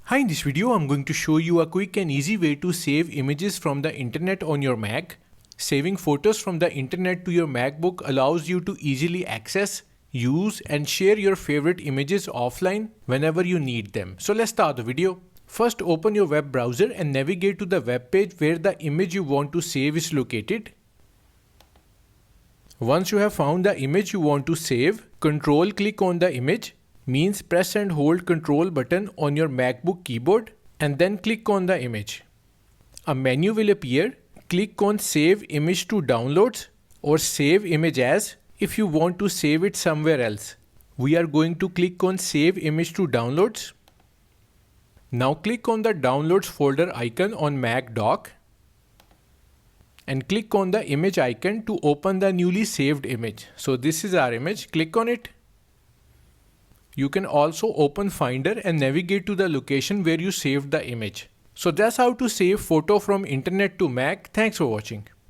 Hi, in this video I'm going to show you a quick and easy way to save images from the internet on your Mac. Saving photos from the internet to your MacBook allows you to easily access, use and share your favorite images offline whenever you need them. So let's start the video. First, open your web browser and navigate to the web page where the image you want to save is located. Once you have found the image you want to save, click on the image. Means press and hold Control button on your MacBook keyboard and then click on the image. A menu will appear. Click on Save Image to Downloads or Save Image As if you want to save it somewhere else. We are going to click on Save Image to Downloads. Now click on the Downloads folder icon on Mac dock and click on the image icon to open the newly saved image. So this is our image. Click on it. You can also open Finder and navigate to the location where you saved the image. So that's how to save photo from internet to Mac. Thanks for watching.